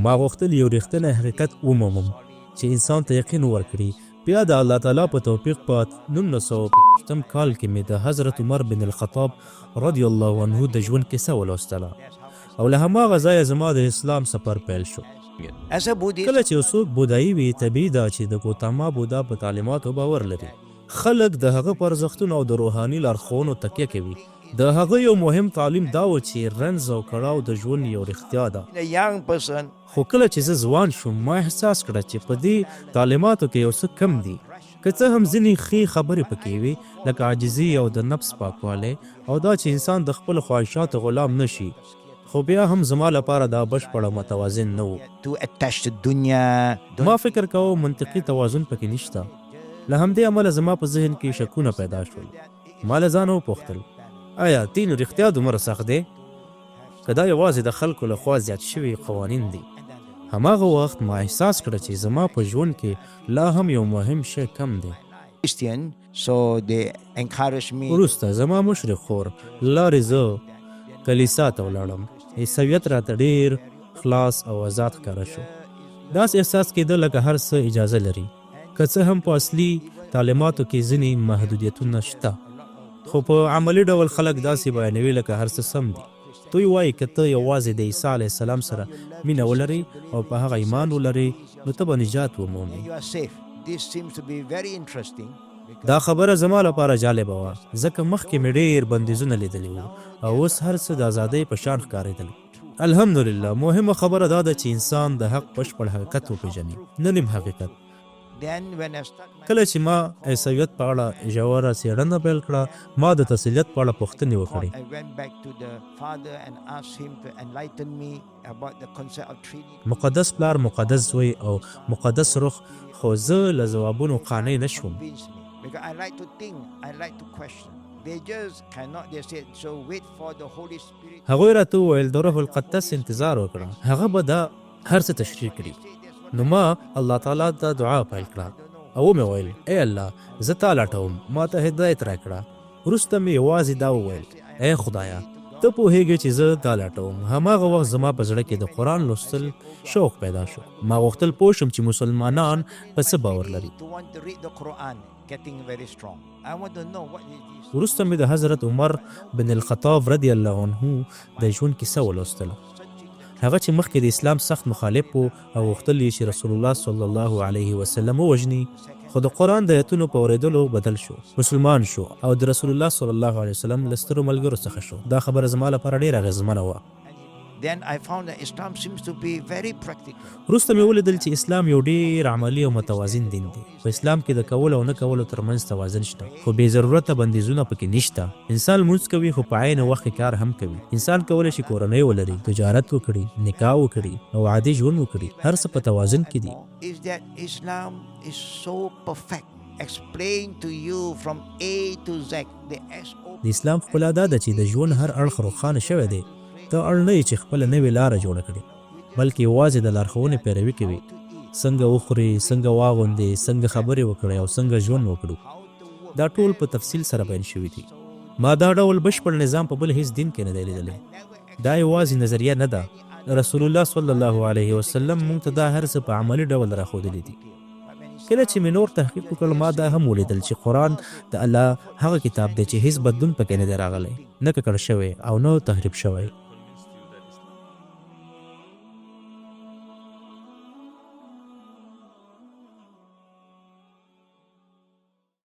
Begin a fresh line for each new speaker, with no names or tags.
ما غوښتل یو ریښتینی حقیقت ومومم چې انسان ته یقین ورکړي. بیا د الله تعالی په توفیق په 1965 کال کې مې د حضرت عمر بن الخطاب رضی الله عنه د ژوند کیسه ولوستله او له هماغه ځایه زما د اسلام سفر پیل شو. کله چې څوک بودایي وي، طبیعي ده چې د ګوتاما بودا په تعلیماتو باور لري. خلک د هغه پر ارزښتونو او د روحاني لارښوونو تکیه کوي. د هغه یو مهم تعلیم دا و چې رنځ او کړاو د ژوند یو رښتیا ده. خو کله چې زه ځوان شوم، ما احساس کړه چې په دې تعلیماتو کې یو څه کم دي. که څه هم ځینې ښې خبرې پکې وي، لکه عاجزي او د نفس پاکوالی او دا چې انسان د خپل خواهشاتو غلام نشي، خو بیا هم زما لپاره دا بشپړه متوازن نه و. ما فکر کوم منطقي توازن پکې نشته. له همدې امله زما په ذهن کې شکونه پیدا شول. ما له ځانه وپوښتل، آیا دین رښتیا دومره سخت دی؟ که دا یوازې د خلکو لخوا زیات شوي قوانین دي؟ هماغه وخت ما احساس کړه چې زما په ژوند کې لا هم یو مهم شی کم دی. وروسته زما مشرق خور لارې زه کلیسا ته ولاړم. عیسویت راته ډېر خلاص او آزاد ښکاره شو. داسې احساس کېده لکه هر څه اجازه لري. که څه هم په اصلي تعلیماتو کې ځینې محدودیتونه شته، خو په عملي ډول خلک داسې بیانوي لکه هر څه سم دي. دوی وایي که ته یوازې د عیسی علیه السلام سره مینه ولري او په هغه ایمان ولري، نو ته به نجات ومومي. دا خبره زما لپاره جالبه وه، ځکه مخکې مې ډېر بندیزونه لیدلي وو او اوس هر څه د ازادۍ په شان ښکارېدل. الحمدلله، مهمه خبره دا ده چې انسان د حق بشپړ حقیقت وپېژني، نه نیم حقیقت. کله چې ما عیسویت په اړه ژوره څېړنه پیل کړه، ما د تسلیت په اړه پوښتنې وکړې. مقدس پلار، مقدس زوی او مقدس روح، خو زه له ځوابونو قانع نه شوم. هغوی راته وویل د روح القدس انتظار وکړه، هغه به دا هر څه تشریح کړي. نو ما الله تعالی ته دعا پیل کړه او مې ویل، ای الله، زه تا لټوم، ما ته هدایت راکړه. وروسته مې یوازې دا وویل، ای خدایه، ته پوهېږې چې زه تا لټوم. هماغه وخت زما په زړه کې د قرآن لوستل شوق پیدا شو. ما غوښتل پوه شم چې مسلمانان په څه باور لري. وروسته مې د حضرت عمر بن الخطاب رضی الله عنه د ژوند کیسه ولوستله. هغه چې مخکې د اسلام سخت مخالف و او غوښتل یې چې رسول الله صلی الله علیه وسلم ووژني، خو د قرآن د ایتونو په اورېدلو بدل شو، مسلمان شو او د رسول الله صلی الله علیه وسلم له سترو ملګرو څخه شو. دا خبره زما لپاره ډېره اغېزمنه وه. وروسته مې ولیدل چې اسلام یو ډېر عملي او متوازن دین دی. په اسلام کې د کولو او نه کولو ترمنځ توازن شته، خو بې ضرورته بندیزونه پکې نشته. انسان لمونځ کوي خو په عین وخت کې کار هم کوي. انسان کولی شي کورنۍ ولري، تجارت وکړي، نکاح وکړي او عادي ژوند وکړي. هر څه په توازن کې دي. د اسلام ښکلا دا ده چې د ژوند هر اړخ روښانه شوی دی. ته اړ نه یې چې خپله نوې لاره جوړه کړي، بلکې یوازې د لارښوونې پیروي کوي. څنګه وخوري، څنګه واغوندې، څنګه خبرې وکړئ او څنګه ژوند وکړو. دا ټول په تفصیل سره بیان شوي دي. ما دا ډول بشپړ نظام په بل هیڅ دین کې نه دی لیدلی. دا یوازې نظریه نه ده. رسول الله صلی الله علیه وسلم موږ ته دا هر څه په عملي ډول راښودلي دي. کله چې مې نور تحقیق وکړ، ما دا هم ولیدل چې قرآن د الله هغه کتاب دی چې هیڅ بدلون پکې نه دی راغلی، نه ککړ شوی او نه تحریف شوی.